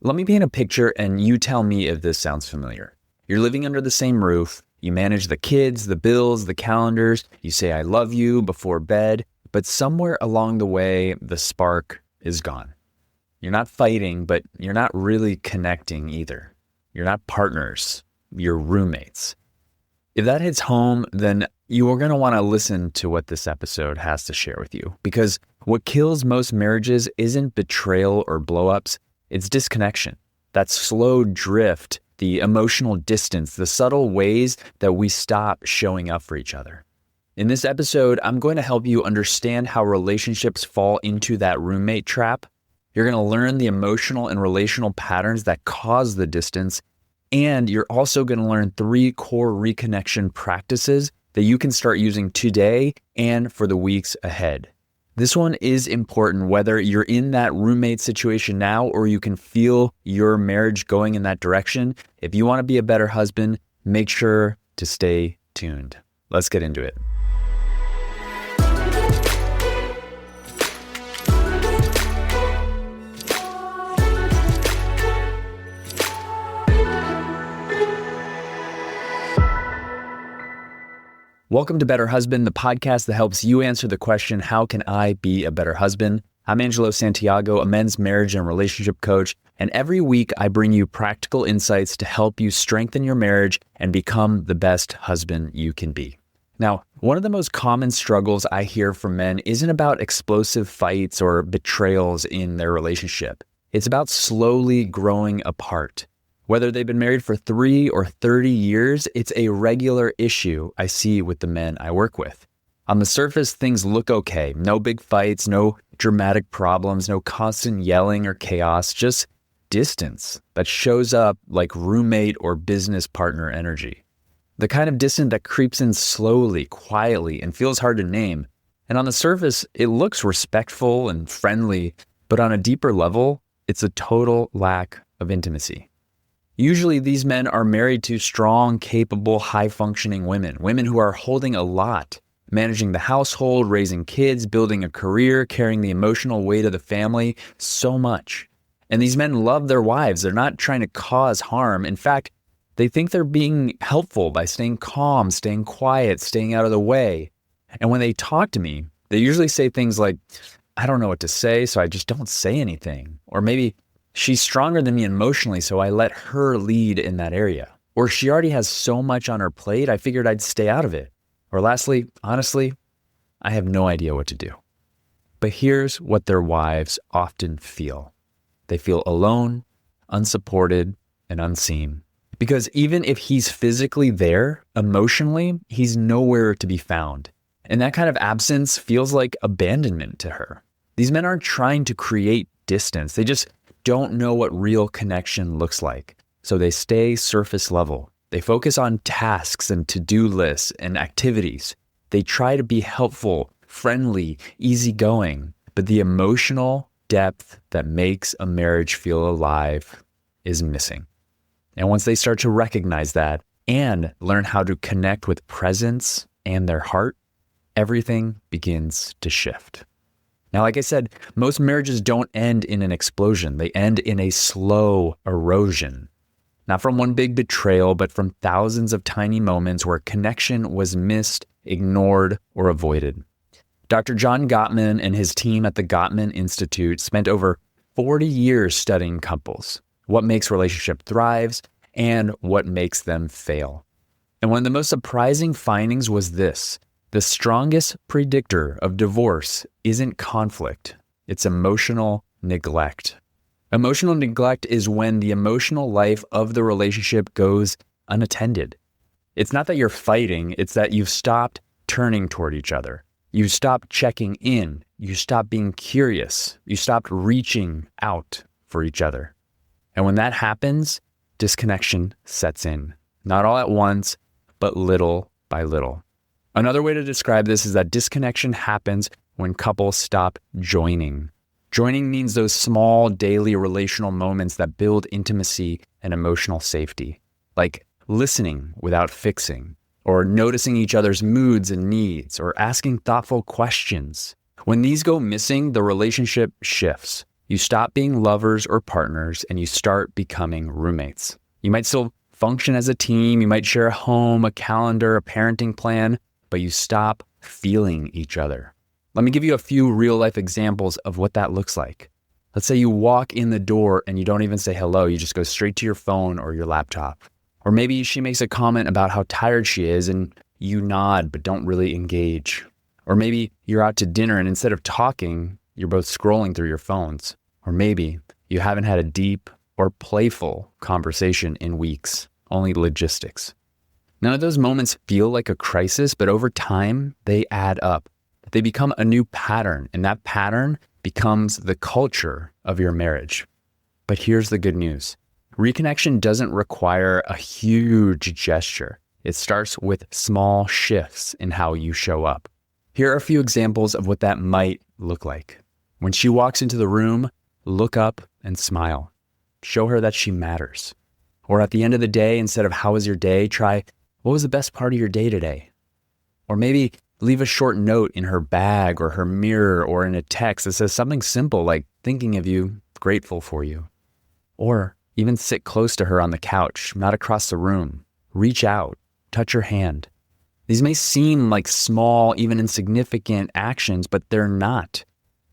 Let me paint a picture and you tell me if this sounds familiar. You're living under the same roof. You manage the kids, the bills, the calendars. You say, I love you before bed. But somewhere along the way, the spark is gone. You're not fighting, but you're not really connecting either. You're not partners. You're roommates. If that hits home, then you are going to want to listen to what this episode has to share with you. Because what kills most marriages isn't betrayal or blowups. It's disconnection. That slow drift, the emotional distance, the subtle ways that we stop showing up for each other. In this episode, I'm going to help you understand how relationships fall into that roommate trap. You're going to learn the emotional and relational patterns that cause the distance. And you're also going to learn 3 core reconnection practices that you can start using today and for the weeks ahead. This one is important whether you're in that roommate situation now or you can feel your marriage going in that direction. If you want to be a better husband, make sure to stay tuned. Let's get into it. Welcome to Better Husband, the podcast that helps you answer the question, how can I be a better husband? I'm Angelo Santiago, a men's marriage and relationship coach, and every week I bring you practical insights to help you strengthen your marriage and become the best husband you can be. Now, one of the most common struggles I hear from men isn't about explosive fights or betrayals in their relationship. It's about slowly growing apart. Whether they've been married for 3 or 30 years, it's a regular issue I see with the men I work with. On the surface, things look okay. No big fights, no dramatic problems, no constant yelling or chaos, just distance that shows up like roommate or business partner energy. The kind of distance that creeps in slowly, quietly, and feels hard to name. And on the surface, it looks respectful and friendly, but on a deeper level, it's a total lack of intimacy. Usually these men are married to strong, capable, high-functioning women who are holding a lot, managing the household, raising kids, building a career, carrying the emotional weight of the family, so much. And these men love their wives. They're not trying to cause harm. In fact, they think they're being helpful by staying calm, staying quiet, staying out of the way. And when they talk to me, they usually say things like, I don't know what to say, so I just don't say anything. Or maybe, she's stronger than me emotionally, so I let her lead in that area. Or she already has so much on her plate, I figured I'd stay out of it. Or lastly, honestly, I have no idea what to do. But here's what their wives often feel. They feel alone, unsupported, and unseen. Because even if he's physically there, emotionally, he's nowhere to be found. And that kind of absence feels like abandonment to her. These men aren't trying to create distance. They just don't know what real connection looks like. So they stay surface level. They focus on tasks and to-do lists and activities. They try to be helpful, friendly, easygoing, but the emotional depth that makes a marriage feel alive is missing. And once they start to recognize that and learn how to connect with presence and their heart, everything begins to shift. Now, like I said, most marriages don't end in an explosion. They end in a slow erosion. Not from one big betrayal, but from thousands of tiny moments where connection was missed, ignored, or avoided. Dr. John Gottman and his team at the Gottman Institute spent over 40 years studying couples, what makes relationship thrives, and what makes them fail. And one of the most surprising findings was this. The strongest predictor of divorce isn't conflict, it's emotional neglect. Emotional neglect is when the emotional life of the relationship goes unattended. It's not that you're fighting, it's that you've stopped turning toward each other. You stopped checking in, you stopped being curious, you stopped reaching out for each other. And when that happens, disconnection sets in. Not all at once, but little by little. Another way to describe this is that disconnection happens when couples stop joining. Joining means those small daily relational moments that build intimacy and emotional safety, like listening without fixing, or noticing each other's moods and needs, or asking thoughtful questions. When these go missing, the relationship shifts. You stop being lovers or partners and you start becoming roommates. You might still function as a team. You might share a home, a calendar, a parenting plan, but you stop feeling each other. Let me give you a few real life examples of what that looks like. Let's say you walk in the door and you don't even say hello. You just go straight to your phone or your laptop. Or maybe she makes a comment about how tired she is and you nod but don't really engage. Or maybe you're out to dinner and instead of talking, you're both scrolling through your phones. Or maybe you haven't had a deep or playful conversation in weeks, only logistics. None of those moments feel like a crisis, but over time, they add up. They become a new pattern, and that pattern becomes the culture of your marriage. But here's the good news. Reconnection doesn't require a huge gesture. It starts with small shifts in how you show up. Here are a few examples of what that might look like. When she walks into the room, look up and smile. Show her that she matters. Or at the end of the day, instead of how was your day, try, what was the best part of your day today? Or maybe leave a short note in her bag or her mirror or in a text that says something simple like thinking of you, grateful for you. Or even sit close to her on the couch, not across the room. Reach out, touch her hand. These may seem like small, even insignificant actions, but they're not.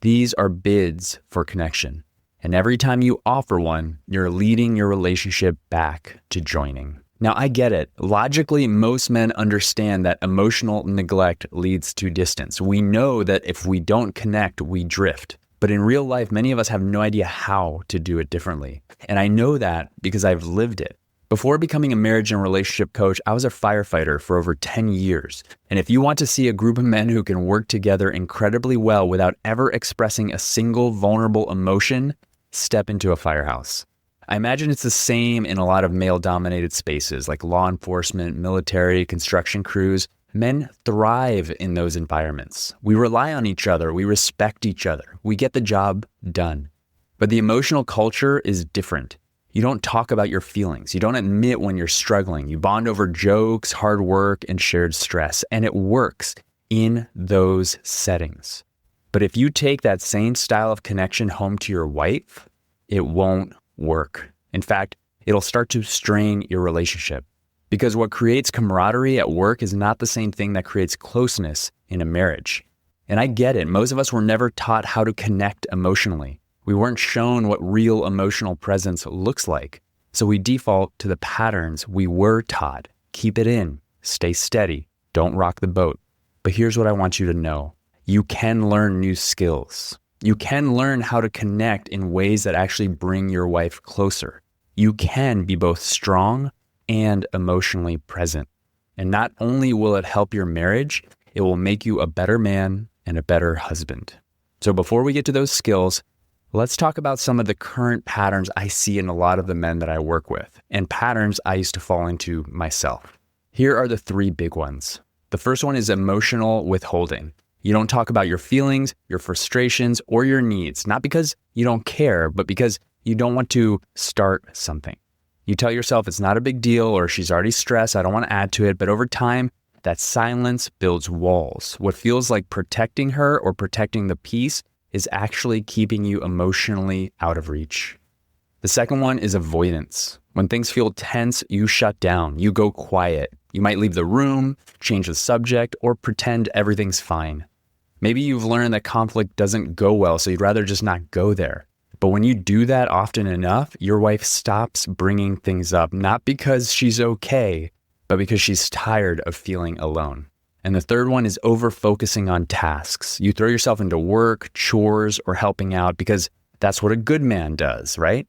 These are bids for connection. And every time you offer one, you're leading your relationship back to joining. Now, I get it. Logically, most men understand that emotional neglect leads to distance. We know that if we don't connect, we drift. But in real life, many of us have no idea how to do it differently. And I know that because I've lived it. Before becoming a marriage and relationship coach, I was a firefighter for over 10 years. And if you want to see a group of men who can work together incredibly well without ever expressing a single vulnerable emotion, step into a firehouse. I imagine it's the same in a lot of male-dominated spaces like law enforcement, military, construction crews. Men thrive in those environments. We rely on each other. We respect each other. We get the job done. But the emotional culture is different. You don't talk about your feelings. You don't admit when you're struggling. You bond over jokes, hard work, and shared stress. And it works in those settings. But if you take that same style of connection home to your wife, it won't work. In fact, it'll start to strain your relationship. Because what creates camaraderie at work is not the same thing that creates closeness in a marriage. And I get it. Most of us were never taught how to connect emotionally. We weren't shown what real emotional presence looks like. So we default to the patterns we were taught. Keep it in, stay steady, don't rock the boat. But here's what I want you to know. You can learn new skills. You can learn how to connect in ways that actually bring your wife closer. You can be both strong and emotionally present. And not only will it help your marriage, it will make you a better man and a better husband. So before we get to those skills, let's talk about some of the current patterns I see in a lot of the men that I work with, and patterns I used to fall into myself. Here are the 3 big ones. The first one is emotional withholding. You don't talk about your feelings, your frustrations, or your needs, not because you don't care, but because you don't want to start something. You tell yourself it's not a big deal, or she's already stressed, I don't want to add to it, but over time, that silence builds walls. What feels like protecting her or protecting the peace is actually keeping you emotionally out of reach. The second one is avoidance. When things feel tense, you shut down, you go quiet. You might leave the room, change the subject, or pretend everything's fine. Maybe you've learned that conflict doesn't go well, so you'd rather just not go there. But when you do that often enough, your wife stops bringing things up, not because she's okay, but because she's tired of feeling alone. And the third one is over-focusing on tasks. You throw yourself into work, chores, or helping out because that's what a good man does, right?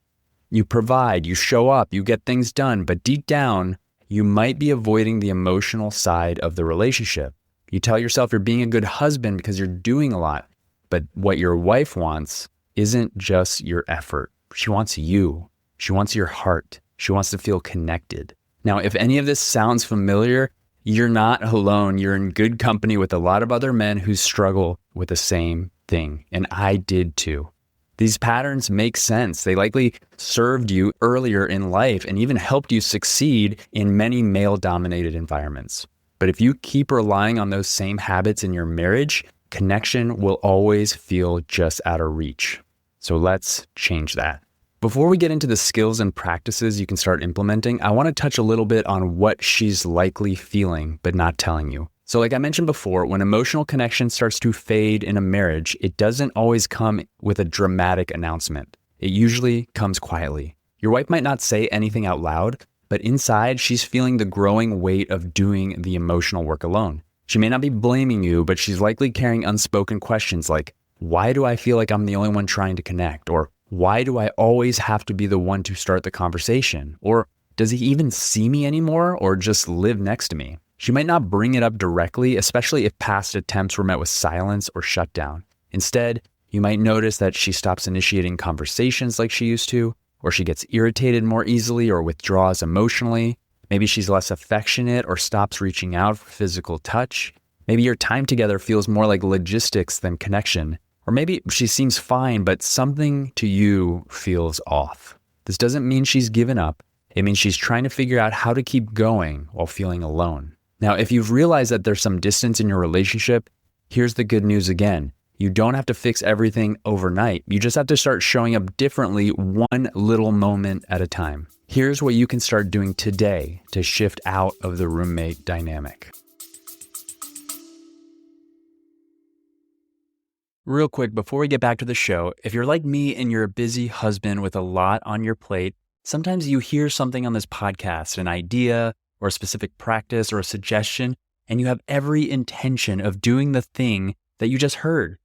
You provide, you show up, you get things done, but deep down, you might be avoiding the emotional side of the relationship. You tell yourself you're being a good husband because you're doing a lot, but what your wife wants isn't just your effort. She wants you. She wants your heart. She wants to feel connected. Now, if any of this sounds familiar, you're not alone. You're in good company with a lot of other men who struggle with the same thing, and I did too. These patterns make sense. They likely served you earlier in life and even helped you succeed in many male-dominated environments. But if you keep relying on those same habits in your marriage, connection will always feel just out of reach. So let's change that. Before we get into the skills and practices you can start implementing, I want to touch a little bit on what she's likely feeling but not telling you. So like I mentioned before, when emotional connection starts to fade in a marriage, it doesn't always come with a dramatic announcement. It usually comes quietly. Your wife might not say anything out loud, but inside she's feeling the growing weight of doing the emotional work alone. She may not be blaming you, but she's likely carrying unspoken questions like, why do I feel like I'm the only one trying to connect? Or why do I always have to be the one to start the conversation? Or does he even see me anymore or just live next to me? She might not bring it up directly, especially if past attempts were met with silence or shutdown. Instead, you might notice that she stops initiating conversations like she used to, or she gets irritated more easily or withdraws emotionally. Maybe she's less affectionate or stops reaching out for physical touch. Maybe your time together feels more like logistics than connection. Or maybe she seems fine, but something to you feels off. This doesn't mean she's given up. It means she's trying to figure out how to keep going while feeling alone. Now, if you've realized that there's some distance in your relationship, here's the good news again. You don't have to fix everything overnight. You just have to start showing up differently one little moment at a time. Here's what you can start doing today to shift out of the roommate dynamic. Real quick, before we get back to the show, if you're like me and you're a busy husband with a lot on your plate, sometimes you hear something on this podcast, an idea or a specific practice or a suggestion, and you have every intention of doing the thing that you just heard.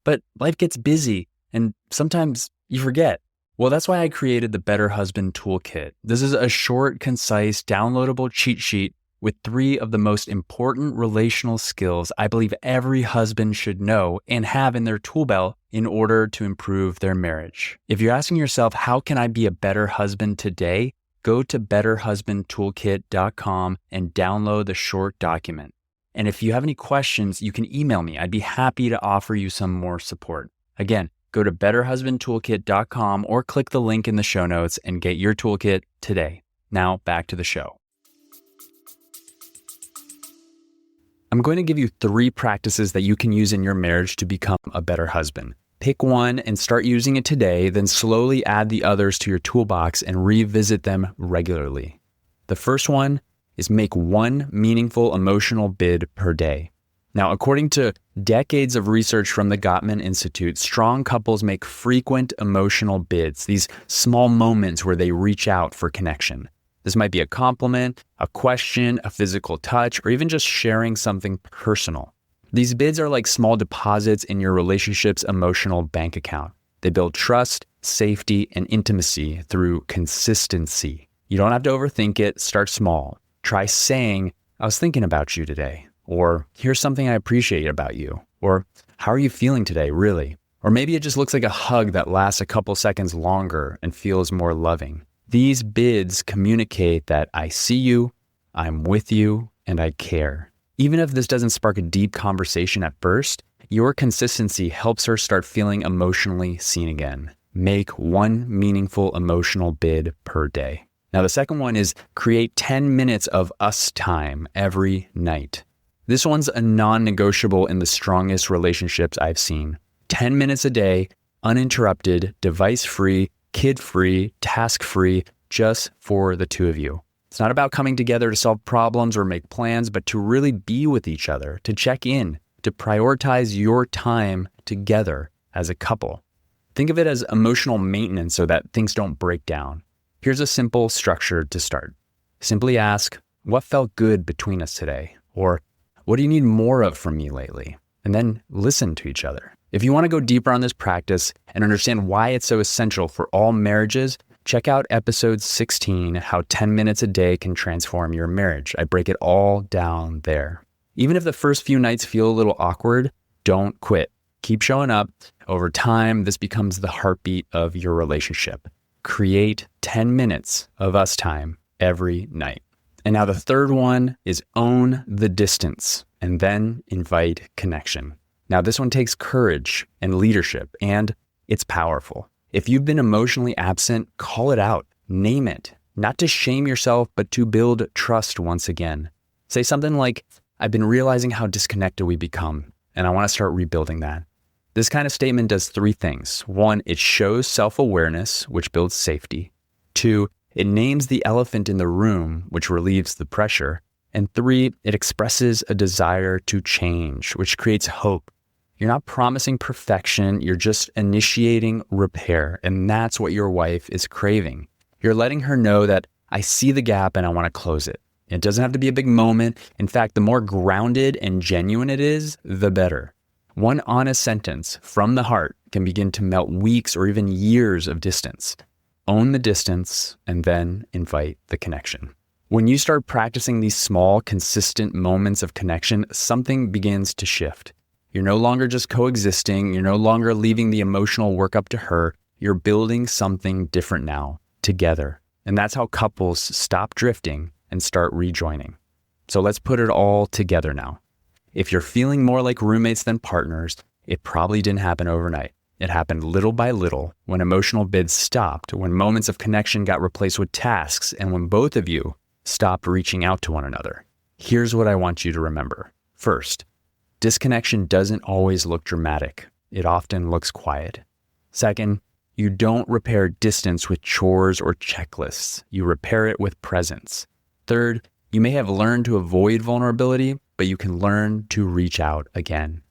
But life gets busy and sometimes you forget. Well, that's why I created the Better Husband Toolkit. This is a short, concise, downloadable cheat sheet with 3 of the most important relational skills I believe every husband should know and have in their tool belt in order to improve their marriage. If you're asking yourself, how can I be a better husband today? Go to betterhusbandtoolkit.com and download the short document. And if you have any questions, you can email me. I'd be happy to offer you some more support. Again, go to betterhusbandtoolkit.com or click the link in the show notes and get your toolkit today. Now back to the show. I'm going to give you 3 practices that you can use in your marriage to become a better husband. Pick one and start using it today, then slowly add the others to your toolbox and revisit them regularly. The first one is make one meaningful emotional bid per day. Now, according to decades of research from the Gottman Institute, strong couples make frequent emotional bids, these small moments where they reach out for connection. This might be a compliment, a question, a physical touch, or even just sharing something personal. These bids are like small deposits in your relationship's emotional bank account. They build trust, safety, and intimacy through consistency. You don't have to overthink it. Start small. Try saying, I was thinking about you today. Or here's something I appreciate about you. Or how are you feeling today, really? Or maybe it just looks like a hug that lasts a couple seconds longer and feels more loving. These bids communicate that I see you, I'm with you, and I care. Even if this doesn't spark a deep conversation at first, your consistency helps her start feeling emotionally seen again. Make one meaningful emotional bid per day. Now, the second one is create 10 minutes of us time every night. This one's a non-negotiable in the strongest relationships I've seen. 10 minutes a day, uninterrupted, device-free, kid-free, task-free, just for the two of you. It's not about coming together to solve problems or make plans, but to really be with each other, to check in, to prioritize your time together as a couple. Think of it as emotional maintenance so that things don't break down. Here's a simple structure to start. Simply ask, what felt good between us today? Or what do you need more of from me lately? And then listen to each other. If you want to go deeper on this practice and understand why it's so essential for all marriages, check out episode 16, How 10 Minutes a Day Can Transform Your Marriage. I break it all down there. Even if the first few nights feel a little awkward, don't quit. Keep showing up. Over time, this becomes the heartbeat of your relationship. Create 10 minutes of us time every night. And now the third one is own the distance and then invite connection. Now this one takes courage and leadership, and it's powerful. If you've been emotionally absent, call it out, name it, not to shame yourself, but to build trust once again. Say something like, I've been realizing how disconnected we become, and I want to start rebuilding that. This kind of statement does three things. One, it shows self-awareness, which builds safety. Two, it names the elephant in the room, which relieves the pressure. And three, it expresses a desire to change, which creates hope. You're not promising perfection, you're just initiating repair, and that's what your wife is craving. You're letting her know that I see the gap and I want to close it. It doesn't have to be a big moment. In fact, the more grounded and genuine it is, the better. One honest sentence from the heart can begin to melt weeks or even years of distance. Own the distance and then invite the connection. When you start practicing these small, consistent moments of connection, something begins to shift. You're no longer just coexisting. You're no longer leaving the emotional work up to her. You're building something different now, together. And that's how couples stop drifting and start rejoining. So let's put it all together now. If you're feeling more like roommates than partners, it probably didn't happen overnight. It happened little by little when emotional bids stopped, when moments of connection got replaced with tasks, and when both of you stopped reaching out to one another. Here's what I want you to remember. First, disconnection doesn't always look dramatic. It often looks quiet. Second, you don't repair distance with chores or checklists. You repair it with presence. Third, you may have learned to avoid vulnerability, but you can learn to reach out again.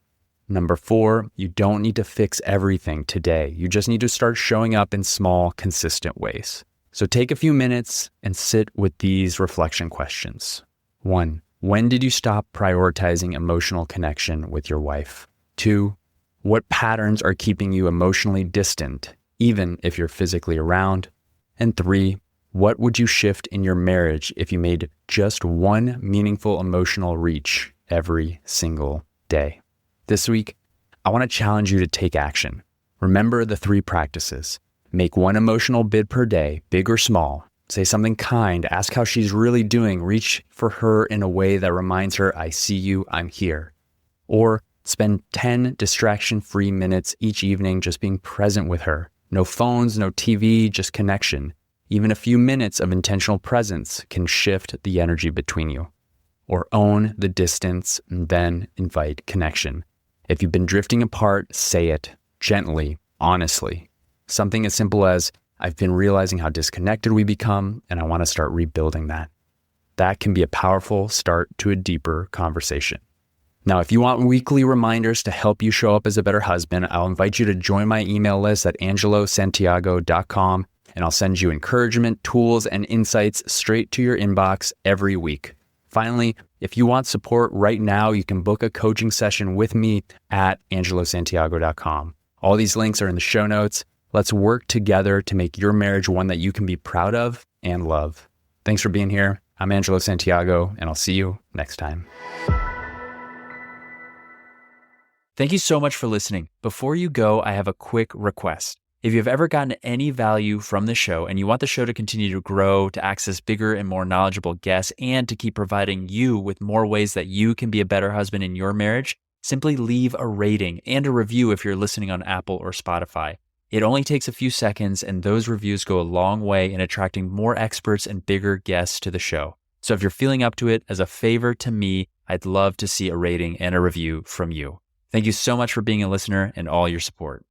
Number 4, you don't need to fix everything today. You just need to start showing up in small, consistent ways. So take a few minutes and sit with these reflection questions. 1, when did you stop prioritizing emotional connection with your wife? 2, what patterns are keeping you emotionally distant, even if you're physically around? And 3, what would you shift in your marriage if you made just one meaningful emotional reach every single day? This week, I want to challenge you to take action. Remember the 3 practices. Make one emotional bid per day, big or small. Say something kind, ask how she's really doing, reach for her in a way that reminds her, I see you, I'm here. Or spend 10 distraction-free minutes each evening just being present with her. No phones, no TV, just connection. Even a few minutes of intentional presence can shift the energy between you. Or own the distance and then invite connection. If you've been drifting apart, say it gently, honestly. Something as simple as, I've been realizing how disconnected we become, and I want to start rebuilding that. That can be a powerful start to a deeper conversation. Now, if you want weekly reminders to help you show up as a better husband, I'll invite you to join my email list at angelosantiago.com, and I'll send you encouragement, tools, and insights straight to your inbox every week. Finally, if you want support right now, you can book a coaching session with me at angelosantiago.com. All these links are in the show notes. Let's work together to make your marriage one that you can be proud of and love. Thanks for being here. I'm Angelo Santiago, and I'll see you next time. Thank you so much for listening. Before you go, I have a quick request. If you've ever gotten any value from the show and you want the show to continue to grow, to access bigger and more knowledgeable guests, and to keep providing you with more ways that you can be a better husband in your marriage, simply leave a rating and a review if you're listening on Apple or Spotify. It only takes a few seconds, and those reviews go a long way in attracting more experts and bigger guests to the show. So if you're feeling up to it, as a favor to me, I'd love to see a rating and a review from you. Thank you so much for being a listener and all your support.